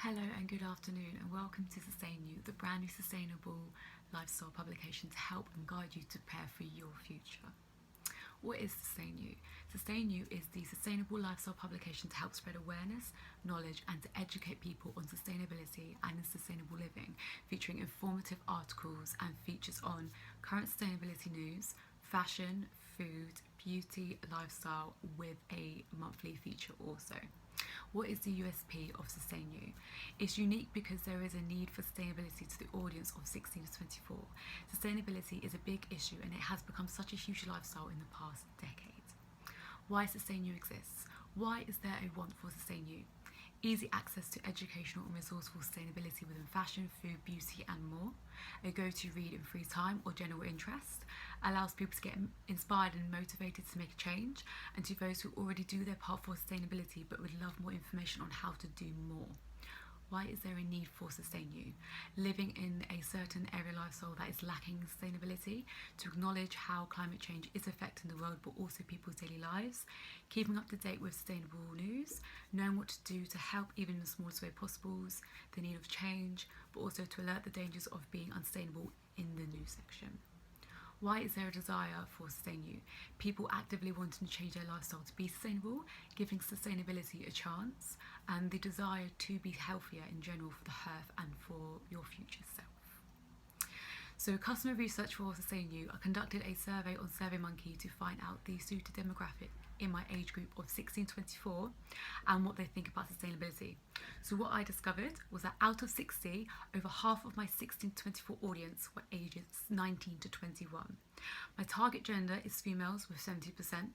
Hello and good afternoon, and welcome to Sustain You, the brand new sustainable lifestyle publication to help and guide you to prepare for your future. What is Sustain You? Sustain You is the sustainable lifestyle publication to help spread awareness, knowledge, and to educate people on sustainability and sustainable living, featuring informative articles and features on current sustainability news, fashion, food, beauty, lifestyle, with a monthly feature also. What is the USP of Sustain You? It's unique because there is a need for sustainability to the audience of 16 to 24. Sustainability is a big issue and it has become such a huge lifestyle in the past decade. Why Sustain You exists? Why is there a want for Sustain You? Easy access to educational and resourceful sustainability within fashion, food, beauty and more. A go-to read in free time or general interest. Allows people to get inspired and motivated to make a change, and to those who already do their part for sustainability but would love more information on how to do more. Why is there a need for Sustain You? Living in a certain area lifestyle that is lacking in sustainability, to acknowledge how climate change is affecting the world but also people's daily lives, keeping up to date with sustainable news, knowing what to do to help even in the smallest way possible, the need of change, but also to alert the dangers of being unsustainable in the news section. Why is there a desire for Sustain You? People actively wanting to change their lifestyle to be sustainable, giving sustainability a chance, and the desire to be healthier in general for the earth and for your future self. So customer research for Sustain You, I conducted a survey on SurveyMonkey to find out the suited demographic in my age group of 16 to 24 and what they think about sustainability. So what I discovered was that out of 60, over half of my 16 to 24 audience were ages 19 to 21. My target gender is females with 70%,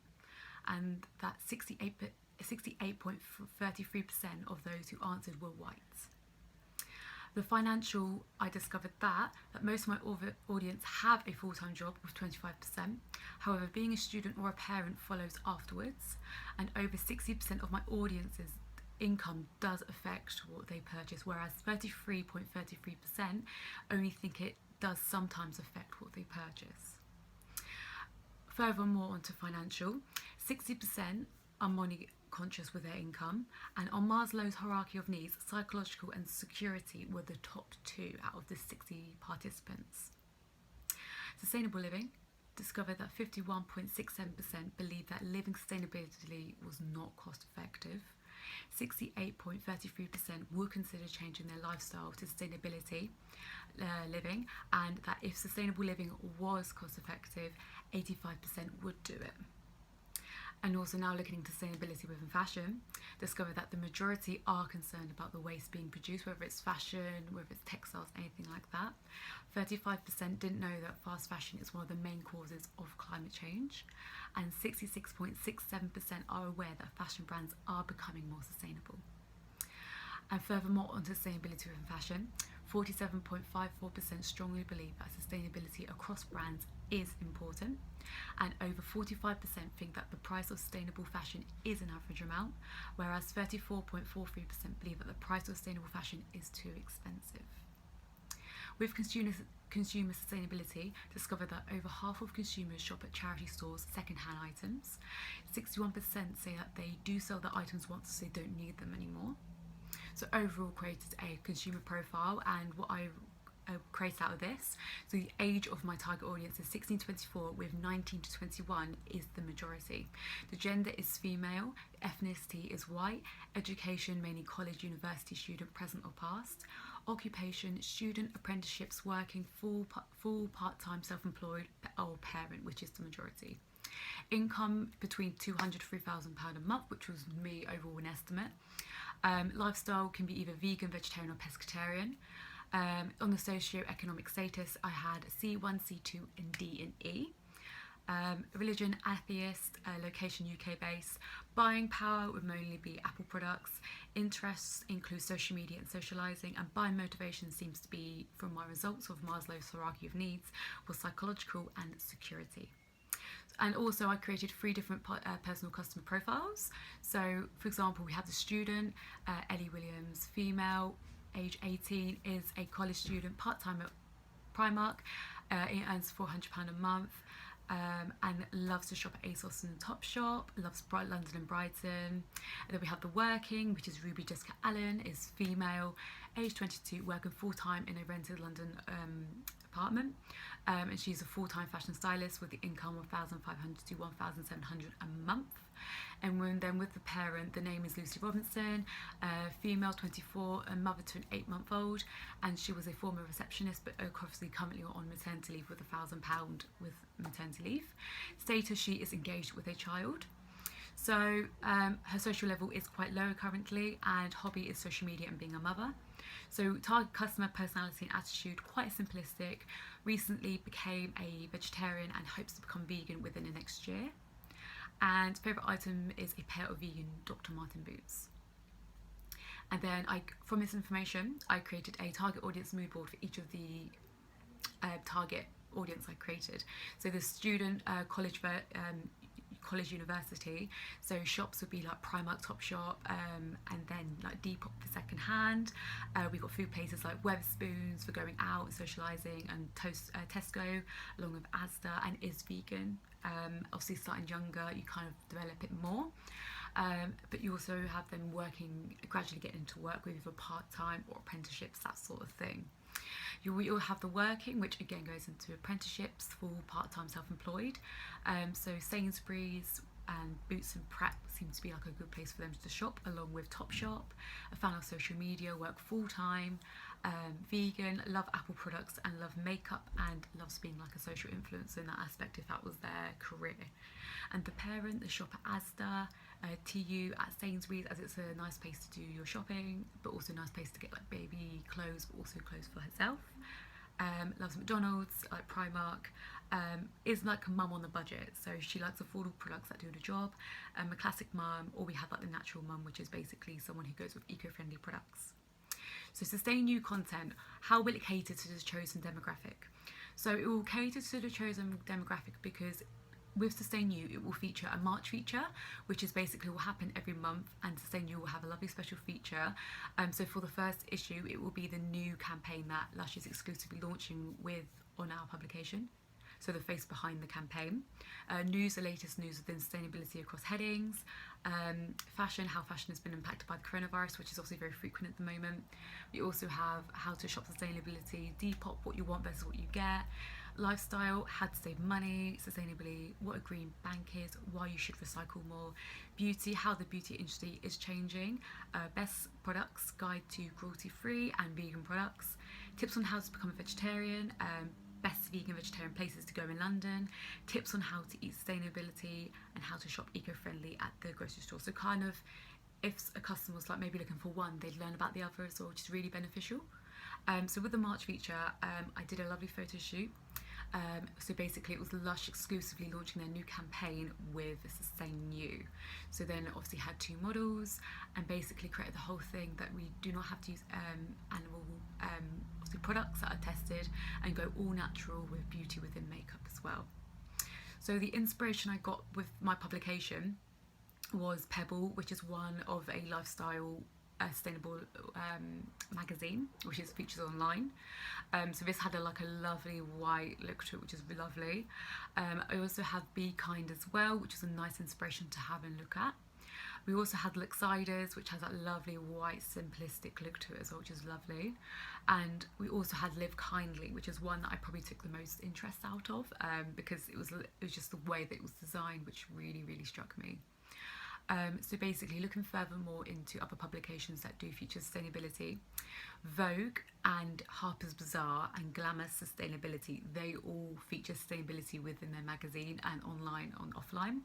and that 68.33% of those who answered were white. The financial, I discovered that most of my audience have a full-time job with 25%. However, being a student or a parent follows afterwards, and over 60% of my audience's income does affect what they purchase, whereas 33.33% only think it does sometimes affect what they purchase. Furthermore, onto financial, 60% are money conscious with their income, and on Maslow's hierarchy of needs, psychological and security were the top two out of the 60 participants. Sustainable living discovered that 51.67% believed that living sustainably was not cost effective. 68.33% would consider changing their lifestyle to sustainability living, and that if sustainable living was cost effective, 85% would do it. And also now looking into sustainability within fashion, discovered that the majority are concerned about the waste being produced, whether it's fashion, whether it's textiles, anything like that. 35% didn't know that fast fashion is one of the main causes of climate change, and 66.67% are aware that fashion brands are becoming more sustainable. And furthermore, on sustainability within fashion, 47.54% strongly believe that sustainability across brands is important, and over 45% think that the price of sustainable fashion is an average amount, whereas 34.43% believe that the price of sustainable fashion is too expensive. With consumer sustainability, discovered that over half of consumers shop at charity stores second-hand items. 61% say that they do sell the items once they don't need them anymore. So overall created a consumer profile, and what I created out of this, so the age of my target audience is 16 to 24, with 19 to 21 is the majority. The gender is female, ethnicity is white, education mainly college, university student, present or past, occupation student, apprenticeships, working, full part-time, self-employed or parent, which is the majority. Income between £200 to £3,000 a month, which was me overall an estimate. Lifestyle can be either vegan, vegetarian or pescatarian. On the socio-economic status, I had C1, C2 and D and E. Religion, atheist, location UK based. Buying power would mainly be Apple products. Interests include social media and socialising, and buying motivation seems to be, from my results of Maslow's hierarchy of needs, was psychological and security. And also I created 3 different personal customer profiles. So for example, we have the student, Ellie Williams, female, age 18, is a college student, part-time at Primark, it earns £400 a month, and loves to shop at ASOS and Topshop, loves London and Brighton. And then we have The Working, which is Ruby Jessica Allen, is female, age 22, working full-time in a rented London apartment. And she's a full-time fashion stylist with the income of 1,500 to 1,700 a month. And then with the parent, the name is Lucy Robinson, female, 24, a mother to an 8-month-old, and she was a former receptionist, but obviously currently on maternity leave with £1,000 with maternity leave. Status, she is engaged with a child. So her social level is quite low currently, and hobby is social media and being a mother. So target customer personality and attitude, quite simplistic. Recently became a vegetarian and hopes to become vegan within the next year. And favourite item is a pair of vegan Dr. Martens boots. And then from this information, I created a target audience mood board for each of the target audience I created. So the student, college, university, so shops would be like Primark, Topshop, and then like Depop for second hand. We've got food places like Wetherspoons for going out, socialising, and Tesco, along with Asda, and Is Vegan. Obviously starting younger, you kind of develop it more. But you also have them gradually getting into work with either part-time or apprenticeships, that sort of thing. You'll have The Working, which again goes into apprenticeships for part-time self-employed. So Sainsbury's and Boots and Pret seems to be like a good place for them to shop, along with Topshop. A fan of social media, work full-time, vegan, love Apple products and love makeup, and loves being like a social influencer in that aspect if that was their career. And the parent, the shop at Asda, TU at Sainsbury's, as it's a nice place to do your shopping, but also a nice place to get like baby clothes, but also clothes for herself. Loves McDonald's, like Primark, is like a mum on the budget, so she likes affordable products that do the job. A classic mum, or we have like the natural mum, which is basically someone who goes with eco-friendly products. So sustain you content, how will it cater to the chosen demographic? So it will cater to the chosen demographic because with Sustain You, it will feature a March feature, which is basically will happen every month, and Sustain You will have a lovely special feature. So for the first issue, it will be the new campaign that Lush is exclusively launching on our publication. So the face behind the campaign. News, the latest news within sustainability across headings. Fashion, how fashion has been impacted by the coronavirus, which is obviously very frequent at the moment. We also have how to shop sustainability, Depop, what you want versus what you get. Lifestyle, how to save money, sustainably, what a green bank is, why you should recycle more. Beauty, how the beauty industry is changing. Best products, guide to cruelty-free and vegan products. Tips on how to become a vegetarian. Best vegan vegetarian places to go in London. Tips on how to eat sustainability and how to shop eco-friendly at the grocery store. So kind of, if a customer was like maybe looking for one, they'd learn about the other as well, which is really beneficial. So with the March feature, I did a lovely photo shoot. So basically it was Lush exclusively launching their new campaign with Sustain You. So then obviously had 2 models and basically created the whole thing that we do not have to use animal products that are tested, and go all natural with beauty within makeup as well. So the inspiration I got with my publication was Pebble, which is one of a lifestyle sustainable magazine, which is featured online. So this had a lovely white look to it, which is lovely. I also have Be Kind as well, which is a nice inspiration to have and look at. We also had Luxiders, which has that lovely white simplistic look to it as well, which is lovely. And we also had Live Kindly, which is one that I probably took the most interest out of, because it was just the way that it was designed, which really struck me. So basically looking furthermore into other publications that do feature sustainability, Vogue and Harper's Bazaar and Glamour Sustainability, they all feature sustainability within their magazine and online and offline.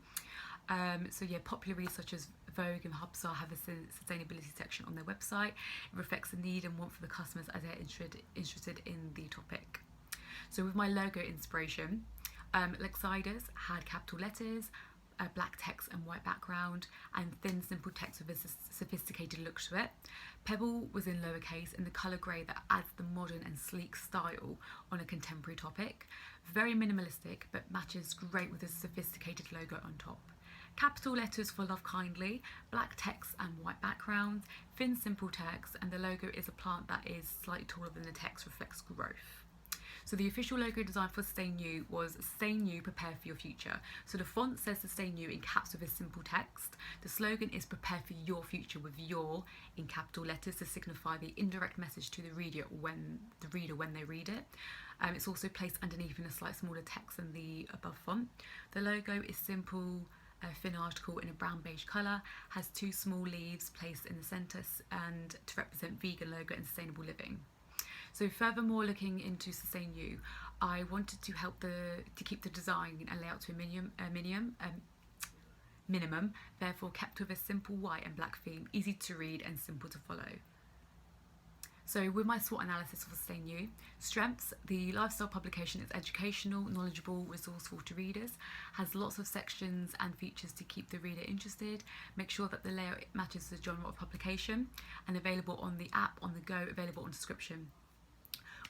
So yeah, popular reads such as Vogue and Harper's Bazaar have a sustainability section on their website. It reflects the need and want for the customers as they're interested in the topic. So with my logo inspiration, Luxiders had capital letters, black text and white background, and thin simple text with a sophisticated look to it. Pebble was in lowercase in the colour grey that adds the modern and sleek style on a contemporary topic. Very minimalistic, but matches great with a sophisticated logo on top. Capital letters for Love Kindly, black text and white background, thin simple text, and the logo is a plant that is slightly taller than the text, reflects growth. So the official logo design for Sustain You was Sustain You, Prepare for Your Future. So the font says Sustain You in caps with a simple text. The slogan is Prepare for Your Future with your in capital letters to signify the indirect message to the reader when they read it. It's also placed underneath in a slightly smaller text than the above font. The logo is simple, thin article in a brown beige colour, has two small leaves placed in the centre and to represent vegan logo and sustainable living. So furthermore, looking into Sustain You, I wanted to help to keep the design and layout to a minimum, therefore kept with a simple white and black theme, easy to read and simple to follow. So with my SWOT analysis for Sustain You, strengths: the lifestyle publication is educational, knowledgeable, resourceful to readers, has lots of sections and features to keep the reader interested, make sure that the layout matches the genre of publication, and available on the app, on the go, available on subscription.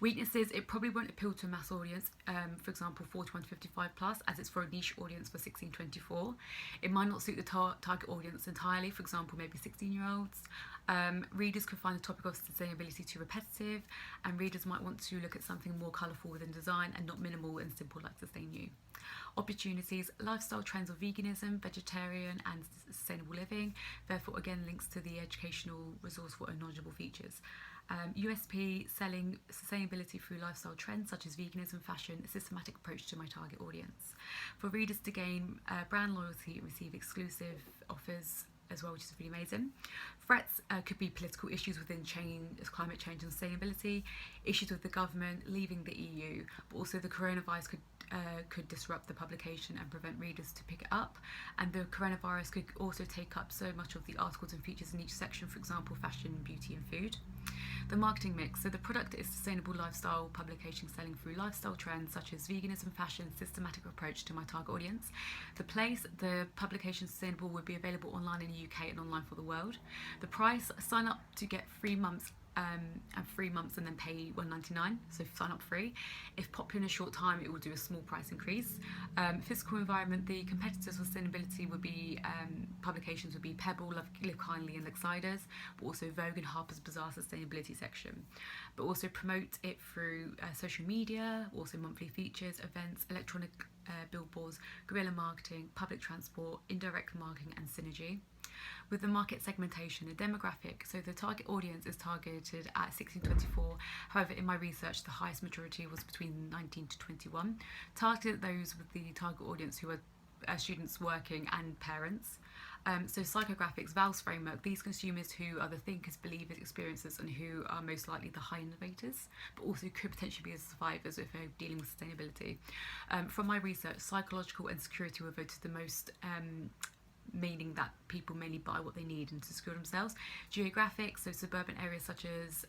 Weaknesses: it probably won't appeal to a mass audience, for example 41 to 55 plus, as it's for a niche audience for 16 to 24. It might not suit the target audience entirely, for example maybe 16-year-olds. Readers could find the topic of sustainability too repetitive, and readers might want to look at something more colourful within design and not minimal and simple like Sustain You. Opportunities: lifestyle trends of veganism, vegetarian and sustainable living, therefore again links to the educational, resourceful and knowledgeable features. USP: selling sustainability through lifestyle trends such as veganism, fashion, a systematic approach to my target audience. For readers to gain brand loyalty and receive exclusive offers as well, which is really amazing. Threats could be political issues within climate change and sustainability, issues with the government, leaving the EU, but also the coronavirus could disrupt the publication and prevent readers to pick it up, and the coronavirus could also take up so much of the articles and features in each section, for example fashion, beauty and food. The marketing mix: so the product is sustainable lifestyle publication selling through lifestyle trends such as veganism, fashion, systematic approach to my target audience. The place: the publication Sustainable would be available online in the UK and online for the world. The price: sign up to get 3 months and 3 months and then pay $1.99, so sign up free. If popular in a short time, it will do a small price increase. Physical environment: the competitors for sustainability would be publications would be Pebble, Live Kindly and Luxiders, but also Vogue and Harper's Bazaar sustainability section. But also promote it through social media, also monthly features, events, electronic billboards, guerrilla marketing, public transport, indirect marketing and synergy. With the market segmentation, the demographic: so the target audience is targeted at 16 to 24. However, in my research, the highest majority was between 19 to 21. Targeted those with the target audience who are students working and parents. So psychographics, Val's framework: these consumers who are the thinkers, believers, experiencers, and who are most likely the high innovators, but also could potentially be the survivors if they're dealing with sustainability. From my research, psychological and security were voted the most, meaning that people mainly buy what they need and to secure themselves. Geographic: so suburban areas such as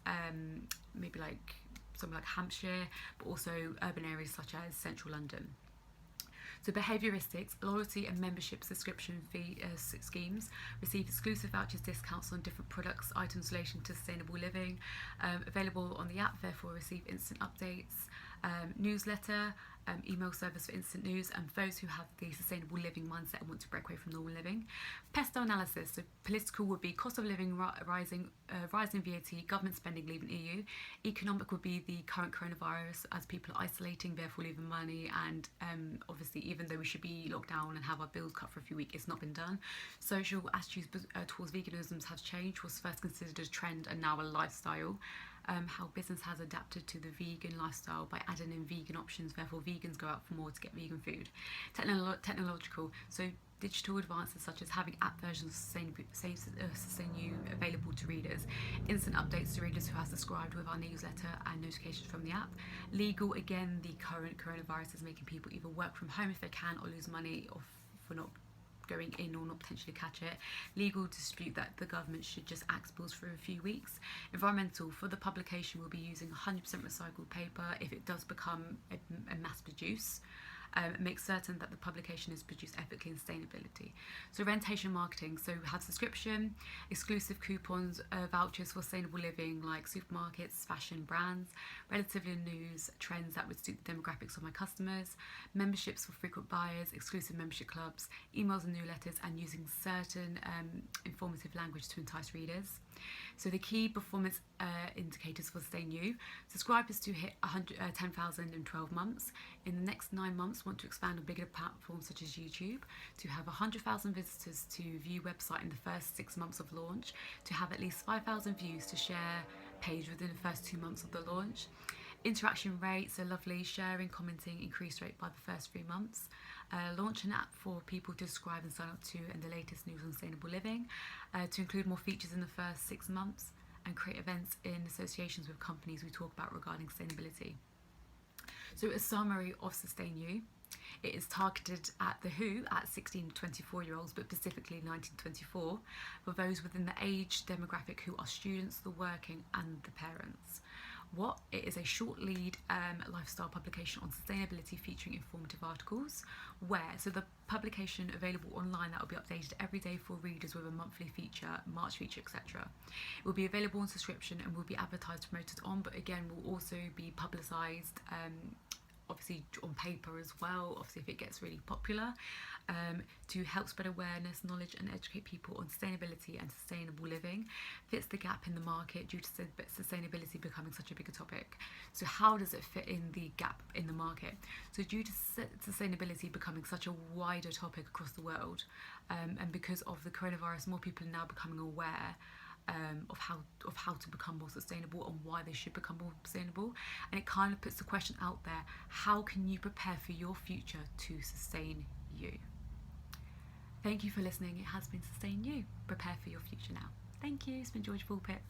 maybe like somewhere like Hampshire, but also urban areas such as central London. So behaviouristics: loyalty and membership subscription fee schemes receive exclusive vouchers, discounts on different products, items in relation to sustainable living, available on the app, therefore receive instant updates. Newsletter, email service for instant news, and those who have the sustainable living mindset and want to break away from normal living. Pesto analysis: so political would be cost of living rising, rising VAT, government spending leaving EU. Economic would be the current coronavirus as people are isolating, therefore leaving money, and obviously even though we should be locked down and have our bills cut for a few weeks, it's not been done. Social attitudes towards veganism have changed, was first considered a trend and now a lifestyle. How business has adapted to the vegan lifestyle by adding in vegan options, therefore vegans go out for more to get vegan food. Technological: so digital advances such as having app versions of Sustain You available to readers, instant updates to readers who have subscribed with our newsletter and notifications from the app. Legal: again, the current coronavirus is making people either work from home if they can or lose money for not going in or not potentially catch it. Legal dispute that the government should just axe bills for a few weeks. Environmental: for the publication we'll be using 100% recycled paper if it does become a mass produce. Make certain that the publication is produced ethically and sustainability. So orientation marketing: so we have subscription, exclusive coupons, vouchers for sustainable living like supermarkets, fashion brands, relatively news, trends that would suit the demographics of my customers, memberships for frequent buyers, exclusive membership clubs, emails and newsletters, and using certain informative language to entice readers. So the key performance indicators for Sustain You: subscribers to hit 10,000 in 12 months. In the next 9 months, want to expand on bigger platforms such as YouTube, to have 100,000 visitors to view website in the first 6 months of launch, to have at least 5,000 views to share page within the first 2 months of the launch. Interaction rates are lovely, sharing, commenting, increased rate by the first 3 months. Launch an app for people to subscribe and sign up to, and the latest news on sustainable living, to include more features in the first 6 months, and create events in associations with companies we talk about regarding sustainability. So a summary of Sustain You: it is targeted at the WHO, at 16 to 24-year-olds, but specifically 19 to 24, for those within the age demographic who are students, the working and the parents. What? It is a short lead lifestyle publication on sustainability featuring informative articles. Where? So the publication available online that will be updated every day for readers with a monthly feature, March feature, etc. It will be available on subscription and will be advertised, promoted on, but again will also be publicised obviously on paper as well, obviously if it gets really popular, to help spread awareness, knowledge and educate people on sustainability and sustainable living. Fits the gap in the market due to sustainability becoming such a bigger topic. So how does it fit in the gap in the market? So due to sustainability becoming such a wider topic across the world, and because of the coronavirus, more people are now becoming aware of how to become more sustainable and why they should become more sustainable. And it kind of puts the question out there: how can you prepare for your future to sustain you? Thank you for listening. It has been Sustain You. Prepare for your future now. Thank you. It's been Georgia Pulpit.